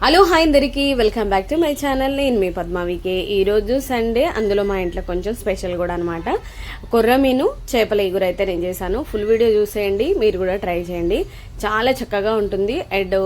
Hello hi అందరికి welcome back to my channel. నేను మీ పద్మావికే. ఈరోజు సండే, అందులో మా ఇంట్లో కొంచెం స్పెషల్ కూడా అనమాట. కొర్రమీను చేపల ఎగురు అయితే నేను చేశాను. ఫుల్ వీడియో చూసేయండి, మీరు కూడా ట్రై చేయండి. చాలా చక్కగా ఉంటుంది అండ్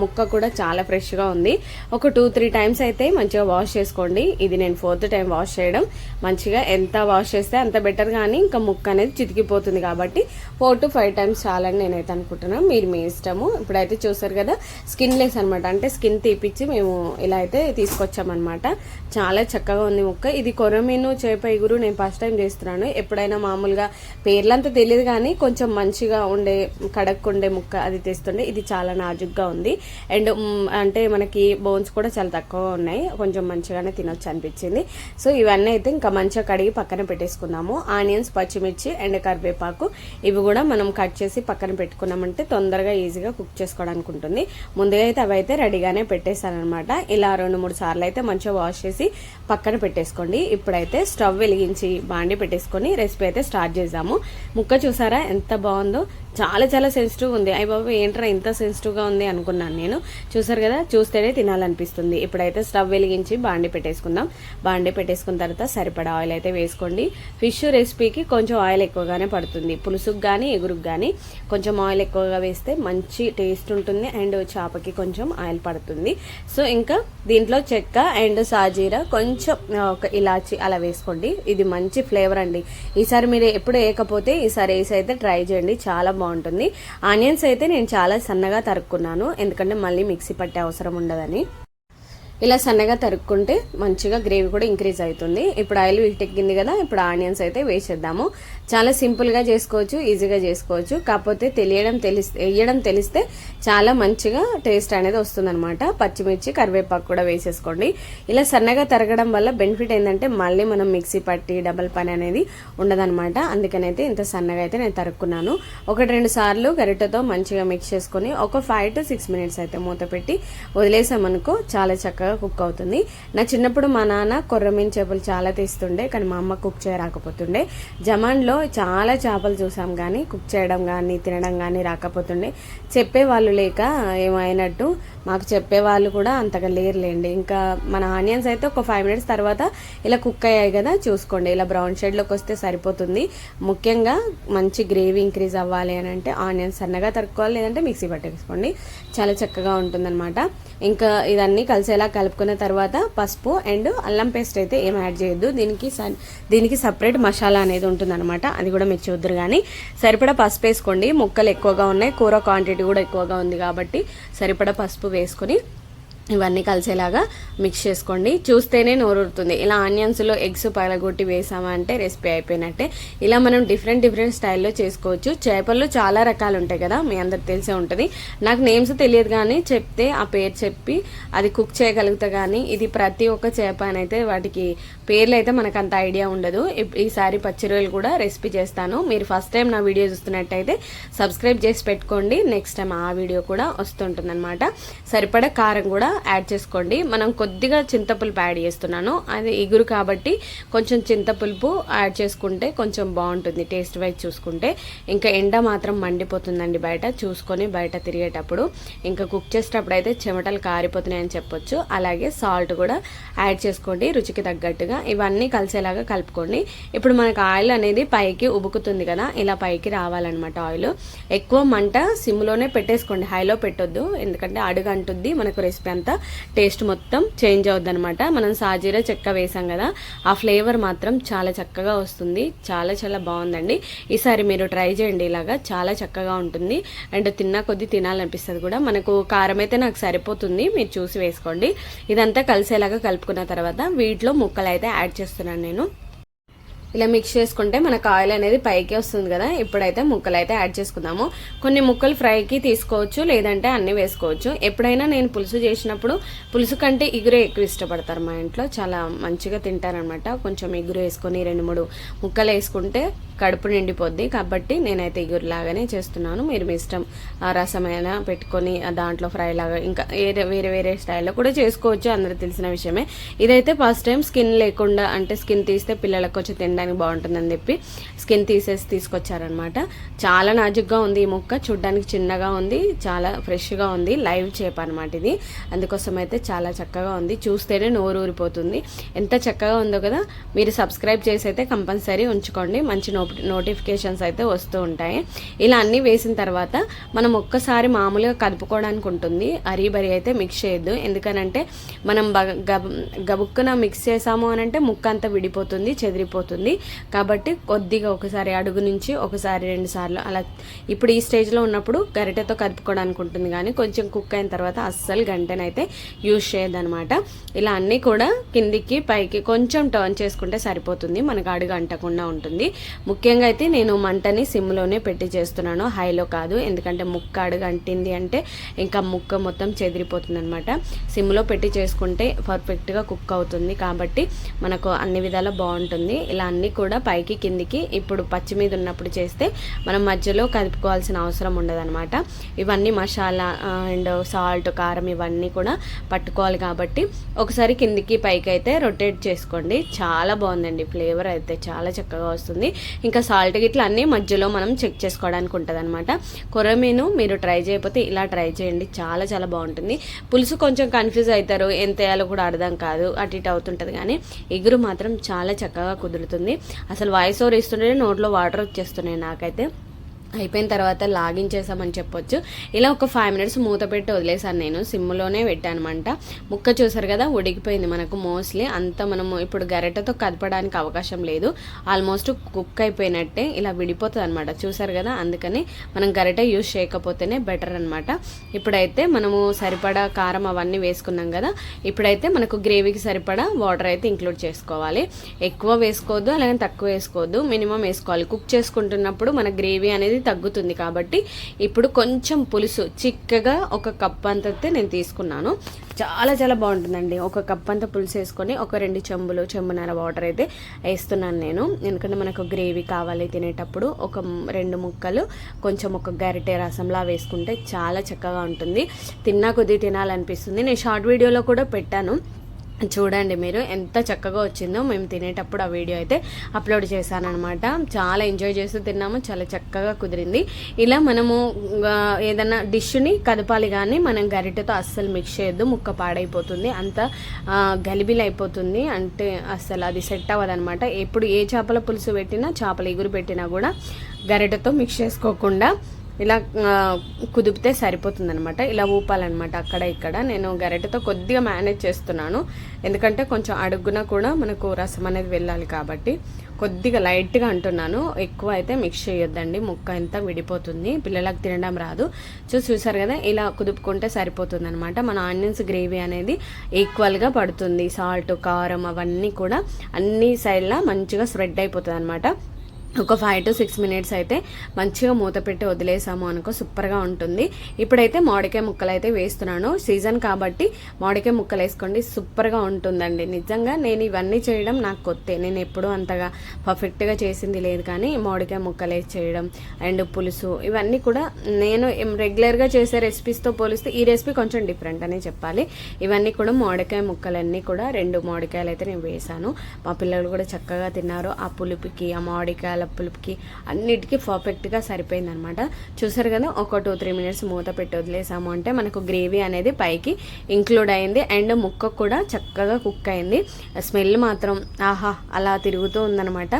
ముక్క కూడా చాలా ఫ్రెష్గా ఉంది. ఒక 2-3 టైమ్స్ అయితే మంచిగా వాష్ చేసుకోండి. ఇది నేను 4th టైం వాష్ చేయడం. మంచిగా ఎంత వాష్ చేస్తే అంత బెటర్, కానీ ఇంకా ముక్క అనేది చితికిపోతుంది కాబట్టి 4 to 5 టైమ్స్ చాలని నేనైతే అనుకుంటున్నాను. మీరు మీ ఇష్టము. ఇప్పుడైతే చూసారు కదా, స్కిన్ లెస్ అనమాట. అంటే స్కిన్ తీపిచ్చి మేము ఇలా అయితే తీసుకొచ్చామన్నమాట. చాలా చక్కగా ఉంది ముక్క. ఇది కొర్రమీను చేప ఎగురు నేను ఫస్ట్ టైం చేస్తున్నాను. ఎప్పుడైనా మామూలుగా పేర్లంతా తెలియదు, కానీ కొంచెం మంచిగా ఉండే కడక్కుండే ముక్క అది తెస్తుండే. ఇది చాలా నాజుగ్గా ఉంది అండ్ అంటే మనకి బోన్స్ కూడా చాలా తక్కువ ఉన్నాయి. కొంచెం మంచిగానే తినొచ్చు అనిపించింది. సో ఇవన్నీ అయితే ఇంకా మంచిగా కడిగి పక్కన పెట్టేసుకుందాము. ఆనియన్స్, పచ్చిమిర్చి అండ్ కరివేపాకు ఇవి కూడా మనం కట్ చేసి పక్కన పెట్టుకున్నామంటే తొందరగా ఈజీగా కుక్ చేసుకోవడానికి ఉంటుంది. ముందుగా అయితే అవి అయితే రెడీగానే పెట్టేశాను అనమాట. ఇలా 2-3 సార్లు అయితే మంచిగా వాష్ చేసి పక్కన పెట్టేసుకోండి. ఇప్పుడైతే స్టవ్ వెలిగించి బాండి పెట్టేసుకొని రెసిపీ అయితే స్టార్ట్ చేద్దాము. ముక్క చూసారా ఎంత బాగుందో. చాలా చాలా సెన్సిటివ్ ఉంది. అయ్య బాబు ఏంట్రా ఇంత సెన్సిటివ్గా ఉంది అనుకున్నాను నేను. చూసారు కదా, చూస్తేనే తినాలనిపిస్తుంది. ఇప్పుడైతే స్టవ్ వెలిగించి బాండి పెట్టేసుకుందాం. బాండి పెట్టేసుకున్న తర్వాత సరిపడా ఆయిల్ అయితే వేసుకోండి. ఫిష్ రెసిపీకి కొంచెం ఆయిల్ ఎక్కువగానే పడుతుంది. పులుసుకు కానీ ఎగురుకు కానీ కొంచెం ఆయిల్ ఎక్కువగా వేస్తే మంచి టేస్ట్ ఉంటుంది అండ్ చేపకి కొంచెం ఆయిల్ పడుతుంది. సో ఇంకా దీంట్లో చెక్క అండ్ సాజీరా, కొంచెం ఒక ఇలాచి అలా వేసుకోండి. ఇది మంచి ఫ్లేవర్ అండి. ఈసారి మీరు ఎప్పుడు వేయకపోతే ఈసారి వేసి అయితే ట్రై చేయండి, చాలా బాగుంటుంది. ఆనియన్స్ అయితే నేను చాలా సన్నగా తరుక్కున్నాను, ఎందుకంటే మళ్ళీ మిక్సీ పట్టే అవసరం ఉండదని. ఇలా సన్నగా తరుక్కుంటే మంచిగా గ్రేవీ కూడా ఇంక్రీజ్ అవుతుంది. ఇప్పుడు ఆయిల్ వీటెక్కింది కదా, ఇప్పుడు ఆనియన్స్ అయితే వేసేద్దాము. చాలా సింపుల్గా చేసుకోవచ్చు, ఈజీగా చేసుకోవచ్చు. కాకపోతే వేయడం తెలిస్తే చాలా మంచిగా టేస్ట్ అనేది వస్తుందన్నమాట. పచ్చిమిర్చి, కరివేపాకు కూడా వేసేసుకోండి. ఇలా సన్నగా తరగడం వల్ల బెనిఫిట్ ఏంటంటే మళ్ళీ మనం మిక్సీ పట్టి డబల్ పని అనేది ఉండదన్నమాట. అందుకనైతే ఇంత సన్నగా అయితే నేను తరుక్కున్నాను. 1-2 సార్లు గరిటెతో మంచిగా మిక్స్ చేసుకొని ఒక 5 to 6 minutes అయితే మూత పెట్టి వదిలేసామనుకో చాలా చక్కగా కుక్ అవుతుంది. నా చిన్నప్పుడు మా నాన్న కొర్రమీను చేపలు చాలా తీస్తుండే, కానీ మా అమ్మ కుక్ చేయరాకపోతుండే. జమాన్లో చాలా చేపలు చూసాం, కానీ కుక్ చేయడం కానీ తినడం కానీ రాకపోతుండే. చెప్పేవాళ్ళు లేక ఏమైనట్టు, మాకు చెప్పేవాళ్ళు కూడా అంతగా లేరులేండి. ఇంకా మన ఆనియన్స్ అయితే ఒక 5 minutes తర్వాత ఇలా కుక్ అయ్యాయి కదా, చూసుకోండి. ఇలా బ్రౌన్ షేడ్లోకి వస్తే సరిపోతుంది. ముఖ్యంగా మంచి గ్రేవీ ఇంక్రీజ్ అవ్వాలి అని అంటే ఆనియన్స్ సన్నగా తరుక్కోవాలి, లేదంటే మిక్సీ పట్టేసుకోండి. చాలా చక్కగా ఉంటుందన్నమాట. ఇంకా ఇదన్నీ కలిసేలా కలుపుకున్న తర్వాత పసుపు అండ్ అల్లం పేస్ట్ అయితే ఏం యాడ్ చేయొద్దు. దీనికి సపరేట్ మసాలా అనేది ఉంటుందన్నమాట. అది కూడా మీరు చూద్దరు. కానీ సరిపడా పసుపు వేసుకోండి. ముక్కలు ఎక్కువగా ఉన్నాయి, కూర క్వాంటిటీ కూడా ఎక్కువగా ఉంది కాబట్టి సరిపడా పసుపు వేసుకొని ఇవన్నీ కలిసేలాగా మిక్స్ చేసుకోండి. చూస్తేనే నోరుతుంది. ఇలా ఆనియన్స్లో ఎగ్స్ పగలగొట్టి వేసామంటే రెసిపీ అయిపోయినట్టే. ఇలా మనం డిఫరెంట్ స్టైల్లో చేసుకోవచ్చు. చేపల్లో చాలా రకాలు ఉంటాయి కదా, మీ అందరికి తెలిసే ఉంటుంది. నాకు నేమ్స్ తెలియదు, కానీ చెప్తే ఆ పేరు చెప్పి అది కుక్ చేయగలుగుతా. కానీ ఇది ప్రతి ఒక్క చేప అని అయితే వాటికి పేర్లు అయితే మనకు అంత ఐడియా ఉండదు. ఈసారి పచ్చి రొయ్యలు కూడా రెసిపీ చేస్తాను. మీరు ఫస్ట్ టైం నా వీడియో చూస్తున్నట్టయితే సబ్స్క్రైబ్ చేసి పెట్టుకోండి. నెక్స్ట్ టైం ఆ వీడియో కూడా వస్తుంటుంది అనమాట. సరిపడా కారం కూడా యాడ్ చేసుకోండి. మనం కొద్దిగా చింతపులుపు యాడ్ చేస్తున్నాను, అది ఎగురు కాబట్టి కొంచెం చింతపులుపు యాడ్ చేసుకుంటే కొంచెం బాగుంటుంది టేస్ట్ వైజ్ చూసుకుంటే. ఇంకా ఎండ మాత్రం మండిపోతుందండి బయట, చూసుకొని బయట తిరిగేటప్పుడు. ఇంకా కుక్ చేసేటప్పుడు అయితే చెమటలు కారిపోతున్నాయని చెప్పొచ్చు. అలాగే సాల్ట్ కూడా యాడ్ చేసుకోండి రుచికి తగ్గట్టుగా. ఇవన్నీ కలిసేలాగా కలుపుకోండి. ఇప్పుడు మనకు ఆయిల్ అనేది పైకి ఉబుకుతుంది కదా, ఇలా పైకి రావాలన్నమాట ఆయిల్. ఎక్కువ మంట సిమ్లోనే పెట్టేసుకోండి, హైలో పెట్టొద్దు, ఎందుకంటే అడుగు అంటుంది మనకు. రెసిపీ అంతా టేస్ట్ మొత్తం చేంజ్ అవుద్ది అనమాట. మనం సాజీరా చెక్క వేసాం కదా, ఆ ఫ్లేవర్ మాత్రం చాలా చక్కగా వస్తుంది. చాలా చాలా బాగుందండి. ఈసారి మీరు ట్రై చేయండి, ఇలాగా చాలా చక్కగా ఉంటుంది అండ్ తిన్నా కొద్దీ తినాలనిపిస్తుంది కూడా. మనకు కారం అయితే నాకు సరిపోతుంది, మీరు చూసి వేసుకోండి. ఇదంతా కలిసేలాగా కలుపుకున్న తర్వాత వీటిలో ముక్కలు అయితే యాడ్ చేస్తున్నాను నేను. ఇలా మిక్స్ చేసుకుంటే మనకు ఆయిల్ అనేది పైకి వస్తుంది కదా. ఇప్పుడైతే ముక్కలు అయితే యాడ్ చేసుకుందాము. కొన్ని ముక్కలు ఫ్రైకి తీసుకోవచ్చు, లేదంటే అన్ని వేసుకోవచ్చు. ఎప్పుడైనా నేను పులుసు చేసినప్పుడు పులుసు కంటే ఇగురే ఎక్కువ ఇష్టపడతారు మా ఇంట్లో, చాలా మంచిగా తింటారనమాట. కొంచెం ఇగురు వేసుకొని 2-3 ముక్కలు వేసుకుంటే కడుపు నిండిపోద్ది. కాబట్టి నేనైతే ఇగురులాగానే చేస్తున్నాను. మీరు మీ ఇష్టం, రసమైనా పెట్టుకొని దాంట్లో ఫ్రై లాగా ఇంకా వేరే స్టైల్లో కూడా చేసుకోవచ్చు, అందరూ తెలిసిన విషయమే. ఇదైతే ఫస్ట్ టైం స్కిన్ లేకుండా, అంటే స్కిన్ తీస్తే పిల్లలకు కొంచెం తినడానికి తినడానికి బాగుంటుందని చెప్పి స్కిన్ తీసేసి తీసుకొచ్చారనమాట. చాలా నాజుగ్గా ఉంది ఈ ముక్క, చూడ్డానికి చిన్నగా ఉంది, చాలా ఫ్రెష్గా ఉంది. లైవ్ చేప అనమాట ఇది, అందుకోసం అయితే చాలా చక్కగా ఉంది. చూస్తేనే నోరు ఊరిపోతుంది. ఎంత చక్కగా ఉందో కదా. మీరు సబ్స్క్రైబ్ చేసి అయితే కంపల్సరీ ఉంచుకోండి, మంచి నోటిఫికేషన్స్ అయితే వస్తూ ఉంటాయి. ఇలా అన్నీ వేసిన తర్వాత మనం ఒక్కసారి మామూలుగా కలుపుకోవడానికి ఉంటుంది. అరీబరి అయితే మిక్స్ చేయొద్దు, ఎందుకనంటే మనం గబుక్కున మిక్స్ చేసాము అని అంటే ముక్క అంతా విడిపోతుంది, చెదిరిపోతుంది. కాబట్టి కొద్దిగా ఒకసారి అడుగు నుంచి ఒకసారి 2 సార్లు అలా ఇప్పుడు ఈ స్టేజ్లో ఉన్నప్పుడు గరిటెతో కలుపుకోవడానికి ఉంటుంది. కానీ కొంచెం కుక్ అయిన తర్వాత అస్సలు గంటనైతే యూజ్ చేయొద్దనమాట. ఇలా అన్నీ కూడా కిందికి పైకి కొంచెం టర్న్ చేసుకుంటే సరిపోతుంది, మనకు అడుగు అంటకుండా ఉంటుంది. ముఖ్యంగా అయితే నేను మంటని సిమ్లోనే పెట్టి చేస్తున్నాను, హైలో కాదు. ఎందుకంటే ముక్క అడుగు అంటింది అంటే ఇంకా ముక్క మొత్తం చెదిరిపోతుంది అనమాట. సిమ్లో పెట్టి చేసుకుంటే పర్ఫెక్ట్గా కుక్ అవుతుంది, కాబట్టి మనకు అన్ని విధాలా బాగుంటుంది. ఇలా అన్నీ కూడా పైకి కిందికి ఇప్పుడు పచ్చి మీద ఉన్నప్పుడు చేస్తే మనం మధ్యలో కలుపుకోవాల్సిన అవసరం ఉండదన్నమాట. ఇవన్నీ మసాలా అండ్ సాల్ట్, కారం ఇవన్నీ కూడా పట్టుకోవాలి కాబట్టి ఒకసారి కిందికి పైకి అయితే రొటేట్ చేసుకోండి. చాలా బాగుందండి, ఫ్లేవర్ అయితే చాలా చక్కగా వస్తుంది. ఇంకా సాల్ట్ గిట్ల అన్నీ మధ్యలో మనం చెక్ చేసుకోవడానికి ఉంటుంది అనమాట. కొర్రమీను మీరు ట్రై చేయకపోతే ఇలా ట్రై చేయండి, చాలా చాలా బాగుంటుంది. పులుసు కొంచెం కన్ఫ్యూజ్ అవుతారు, ఎంత వేయాలో కూడా అర్థం కాదు, అటు ఇటు అవుతుంటుంది. కానీ ఎగురు మాత్రం చాలా చక్కగా కుదురుతుంది. అసలు వాయిస్ ఓవర్ ఇస్తుంటే నోట్లో వాటర్ వచ్చేస్తున్నాయి నాకైతే. అయిపోయిన తర్వాత లాగించేసామని చెప్పొచ్చు. ఇలా ఒక 5 మినిట్స్ మూత పెట్టి వదిలేసాను, నేను సిమ్లోనే పెట్టాను అనమాట. ముక్క చూసారు కదా, ఉడికిపోయింది మనకు మోస్ట్లీ అంతా. మనము ఇప్పుడు గరిటెతో కదపడానికి అవకాశం లేదు, ఆల్మోస్ట్ కుక్ అయిపోయినట్టే. ఇలా విడిపోతుంది అనమాట, చూసారు కదా. అందుకని మనం గరిటె యూజ్ చేయకపోతేనే బెటర్ అనమాట. ఇప్పుడైతే మనము సరిపడా కారం అవన్నీ వేసుకున్నాం కదా, ఇప్పుడైతే మనకు గ్రేవీకి సరిపడా వాటర్ అయితే ఇంక్లూడ్ చేసుకోవాలి. ఎక్కువ వేసుకోవద్దు, అలాగే తక్కువ వేసుకోవద్దు, మినిమం వేసుకోవాలి. కుక్ చేసుకుంటున్నప్పుడు మన గ్రేవీ అనేది తగ్గుతుంది. కాబట్టి ఇప్పుడు కొంచెం పులుసు చిక్కగా 1 కప్ అంత నేను తీసుకున్నాను. చాలా చాలా బాగుంటుందండి. 1 కప్ అంతా పులుసు వేసుకొని ఒక 2 చెంబున్నర వాటర్ అయితే వేస్తున్నాను నేను. ఎందుకంటే మనకు గ్రేవీ కావాలి తినేటప్పుడు. ఒక 2 ముక్కలు కొంచెం ఒక గరిటె రసంలా వేసుకుంటే చాలా చక్కగా ఉంటుంది. తిన్నా కొద్దీ తినాలనిపిస్తుంది. నేను షార్ట్ వీడియోలో కూడా పెట్టాను, చూడండి మీరు, ఎంత చక్కగా వచ్చిందో. మేము తినేటప్పుడు ఆ వీడియో అయితే అప్లోడ్ చేశాను అనమాట. చాలా ఎంజాయ్ చేస్తూ తిన్నాము, చాలా చక్కగా కుదిరింది. ఇలా మనము ఏదైనా డిష్ని కదపాలి కానీ మనం గరిటెతో అస్సలు మిక్స్ చేయొద్దు, ముక్క పాడైపోతుంది, అంత గలిబిలి అయిపోతుంది. అంటే అస్సలు అది సెట్ అవ్వదనమాట. ఎప్పుడు ఏ చేపల పులుసు పెట్టినా, చేపల ఎగురు పెట్టినా కూడా గరిటెతో మిక్స్ చేసుకోకుండా ఇలా కుదిపితే సరిపోతుంది అనమాట. ఇలా ఊపాలన్నమాట అక్కడ ఇక్కడ. నేను గరిటెతో కొద్దిగా మేనేజ్ చేస్తున్నాను, ఎందుకంటే కొంచెం అడుగున కూడా మనకు రసం అనేది వెళ్ళాలి కాబట్టి కొద్దిగా లైట్గా అంటున్నాను. ఎక్కువ అయితే మిక్స్ చేయొద్దండి, ముక్క ఎంత విడిపోతుంది, పిల్లలకు తినడం రాదు. చూసారు కదా, ఇలా కుదుపుకుంటే సరిపోతుంది అనమాట. మన ఆనియన్స్ గ్రేవీ అనేది ఈక్వల్గా పడుతుంది. సాల్ట్, కారం అవన్నీ కూడా అన్ని సైడ్లా మంచిగా స్ప్రెడ్ అయిపోతుంది అనమాట. ఒక 5 to 6 మినిట్స్ అయితే మంచిగా మూత పెట్టి వదిలేసాము అనుకో, సూపర్గా ఉంటుంది. ఇప్పుడైతే మామిడికాయ ముక్కలు అయితే వేస్తున్నాను. సీజన్ కాబట్టి మామిడికాయ ముక్కలు వేసుకోండి, సూపర్గా ఉంటుందండి. నిజంగా నేను ఇవన్నీ చేయడం నాకు కొత్తే, నేను ఎప్పుడూ అంతగా పర్ఫెక్ట్గా చేసింది లేదు. కానీ మామిడికాయ ముక్కలు వేసి చేయడం అండ్ పులుసు ఇవన్నీ కూడా నేను రెగ్యులర్గా చేసే రెసిపీస్తో పోలిస్తే ఈ రెసిపీ కొంచెం డిఫరెంట్ అనే చెప్పాలి. ఇవన్నీ కూడా మామిడికాయ ముక్కలన్నీ కూడా 2 మామిడికాయలు అయితే నేను వేసాను. మా పిల్లలు కూడా చక్కగా తిన్నారు. ఆ పులుపుకి, ఆ మామిడికాయల పులుపుకి అన్నిటికీ పర్ఫెక్ట్గా సరిపోయింది అనమాట. చూసారు కదా, ఒక 2-3 మినిట్స్ మూత పెట్టి వదిలేసాము అంటే మనకు గ్రేవీ అనేది పైకి ఇంక్లూడ్ అయింది అండ్ ముక్క కూడా చక్కగా కుక్ అయింది. స్మెల్ మాత్రం ఆహా అలా తిరుగుతూ ఉందనమాట,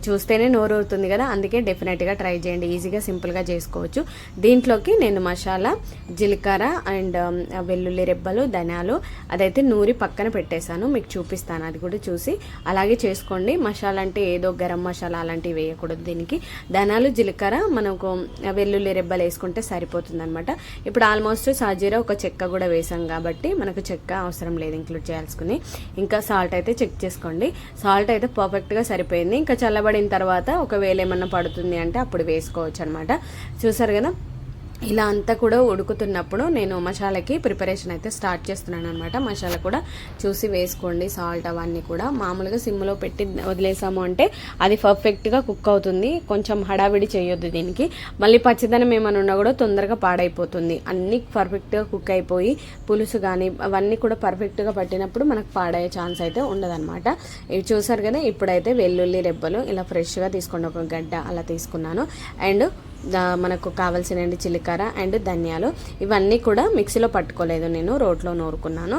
చూస్తేనే నోరు ఊరుతుంది కదా. అందుకే డెఫినెట్గా ట్రై చేయండి, ఈజీగా సింపుల్గా చేసుకోవచ్చు. దీంట్లోకి నేను మసాలా, జీలకర్ర అండ్ వెల్లుల్లి రెబ్బలు, ధనియాలు అదైతే నూరి పక్కన పెట్టేశాను, మీకు చూపిస్తాను, అది కూడా చూసి అలాగే చేసుకోండి. మసాలా అంటే ఏదో గరం మసాలా అలాంటివి వేయకూడదు, దీనికి ధనియాలు, జీలకర్ర, మనకు వెల్లుల్లి రెబ్బలు వేసుకుంటే సరిపోతుంది అనమాట. ఇప్పుడు ఆల్మోస్ట్ సాజీరా, ఒక చెక్క కూడా వేసాం కాబట్టి మనకు చెక్క అవసరం లేదు ఇంక్లూడ్ చేయాల్సుకుని. ఇంకా సాల్ట్ అయితే చెక్ చేసుకోండి, సాల్ట్ అయితే పర్ఫెక్ట్గా సరిపోయింది. ఇంకా చల్లబడిన తర్వాత ఒకవేళ ఏమన్నా పడుతుంది అంటే అప్పుడు వేసుకోవచ్చు అనమాట. చూసారు కదా, ఇలా అంతా కూడా ఉడుకుతున్నప్పుడు నేను మసాలాకి ప్రిపరేషన్ అయితే స్టార్ట్ చేస్తున్నాను అనమాట. మసాలా కూడా చూసి వేసుకోండి, సాల్ట్ అవన్నీ కూడా. మామూలుగా సిమ్లో పెట్టి వదిలేసాము అంటే అది పర్ఫెక్ట్గా కుక్ అవుతుంది. కొంచెం హడావిడి చేయొద్దు దీనికి, మళ్ళీ పచ్చిదనం ఏమైనా ఉన్నా కూడా తొందరగా పాడైపోతుంది. అన్నీ పర్ఫెక్ట్గా కుక్ అయిపోయి పులుసు కానీ అవన్నీ కూడా పర్ఫెక్ట్గా పట్టినప్పుడు మనకు పాడయ్యే ఛాన్స్ అయితే ఉండదన్నమాట. ఇవి చూసారు కదా. ఇప్పుడైతే వెల్లుల్లి రెబ్బలు ఇలా ఫ్రెష్గా తీసుకోండి, ఒక గడ్డ అలా తీసుకున్నాను. అండ్ మనకు కావాల్సిన జీలకర్ర అండ్ ధనియాలు ఇవన్నీ కూడా మిక్సీలో పట్టుకోలేదు, నేను రోట్లో నూరుకున్నాను.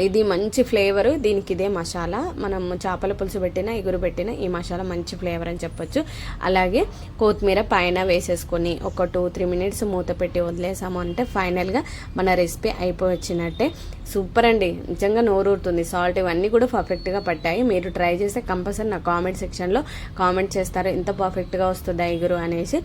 ఇది మంచి ఫ్లేవర్ దీనికి, ఇదే మసాలా. మనం చేపల పులుసు పెట్టినా ఎగురు పెట్టినా ఈ మసాలా మంచి ఫ్లేవర్ అని చెప్పొచ్చు. అలాగే కొత్తిమీర పైన వేసేసుకొని ఒక 2-3 మినిట్స్ మూత పెట్టి వదిలేసాము అంటే ఫైనల్గా మన రెసిపీ అయిపోవచ్చినట్టే. సూపర్ అండి, నిజంగా నోరూరుతుంది. సాల్ట్ ఇవన్నీ కూడా పర్ఫెక్ట్గా పట్టాయి. మీరు ట్రై చేస్తే కంపల్సరీ నా కామెంట్ సెక్షన్లో కామెంట్ చేస్తారు ఎంత పర్ఫెక్ట్గా వస్తుందా ఎగురు అనేసి.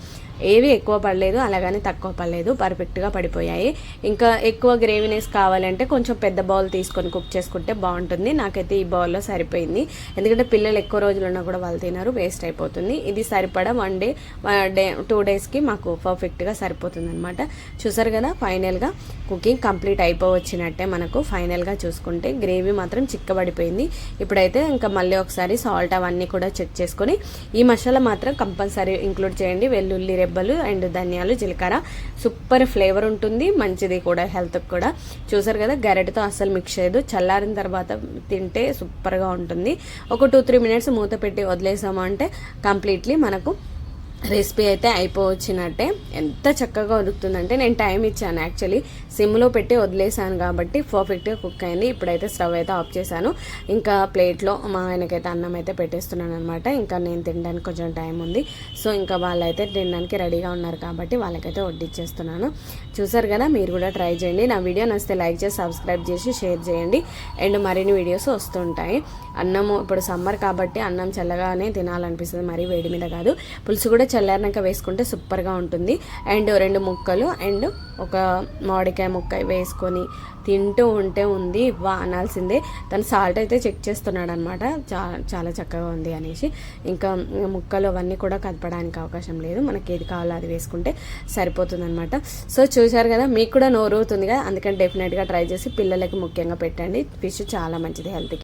ఏవి ఎక్కువ పడలేదు, అలాగని తక్కువ పడలేదు, పర్ఫెక్ట్గా పడిపోయాయి. ఇంకా ఎక్కువ గ్రేవీనెస్ కావాలంటే కొంచెం పెద్ద బౌల్ తీసుకొని కుక్ చేసుకుంటే బాగుంటుంది. నాకైతే ఈ బౌల్లో సరిపోయింది, ఎందుకంటే పిల్లలు ఎక్కువ రోజులు ఉన్నా కూడా వాళ్ళు తినరు, వేస్ట్ అయిపోతుంది. ఇది సరిపడా 1 డే 2 డేస్కి మాకు పర్ఫెక్ట్గా సరిపోతుంది అనమాట. చూసారు కదా, ఫైనల్గా కుకింగ్ కంప్లీట్ అయిపోవచ్చినట్టే. మనకు ఫైనల్గా చూసుకుంటే గ్రేవీ మాత్రం చిక్కబడిపోయింది. ఇప్పుడైతే ఇంకా మళ్ళీ ఒకసారి సాల్ట్ అవన్నీ కూడా చెక్ చేసుకొని ఈ మసాలా మాత్రం కంపల్సరీ ఇంక్లూడ్ చేయండి. వెల్లుల్లి రెబ్బలు అండ్ ధనియాలు, జీలకర్ర సూపర్ ఫ్లేవర్ ఉంటుంది, మంచిది కూడా హెల్త్కి కూడా. చూసారు కదా, గరిటెతో అస్సలు మిక్స్ చేయదు. చల్లారిన తర్వాత తింటే సూపర్గా ఉంటుంది. ఒక 2-3 మినిట్స్ మూత పెట్టి వదిలేసాము అంటే కంప్లీట్లీ మనకు రెసిపీ అయితే అయిపోవచ్చినట్టే. ఎంత చక్కగా ఉడుకుతుందంటే, నేను టైం ఇచ్చాను యాక్చువల్లీ, సిమ్లో పెట్టి వదిలేసాను కాబట్టి పర్ఫెక్ట్గా కుక్ అయింది. ఇప్పుడైతే స్టవ్ అయితే ఆఫ్ చేశాను. ఇంకా ప్లేట్లో మా ఆయనకైతే అన్నం అయితే పెట్టేస్తున్నాను అనమాట. ఇంకా నేను తినడానికి కొంచెం టైం ఉంది, సో ఇంకా వాళ్ళైతే తినడానికి రెడీగా ఉన్నారు కాబట్టి వాళ్ళకైతే వడ్డిచ్చేస్తున్నాను. చూసారు కదా, మీరు కూడా ట్రై చేయండి. నా వీడియో నచ్చితే లైక్ చేసి సబ్స్క్రైబ్ చేసి షేర్ చేయండి. అండ్ మరిన్ని వీడియోస్ వస్తుంటాయి. అన్నము ఇప్పుడు సమ్మర్ కాబట్టి అన్నం చల్లగానే తినాలనిపిస్తుంది, మరీ వేడి మీద కాదు. పులుసు కూడా చల్లారినాక వేసుకుంటే సూపర్గా ఉంటుంది. అండ్ 2 ముక్కలు అండ్ ఒక మామిడికాయ ముక్క వేసుకొని తింటూ ఉంటే ఉంది వా అనాల్సిందే. తను సాల్ట్ అయితే చెక్ చేస్తున్నాడు అనమాట, చాలా చక్కగా ఉంది అనేసి. ఇంకా ముక్కలు అవన్నీ కూడా కదపడానికి అవకాశం లేదు, మనకి ఏది కావాలో అది వేసుకుంటే సరిపోతుంది అనమాట. సో చూసారు కదా, మీకు కూడా నోరు అవుతుంది కదా, అందుకని డెఫినెట్గా ట్రై చేసి పిల్లలకి ముఖ్యంగా పెట్టండి. ఫిష్ చాలా మంచిది హెల్త్కి.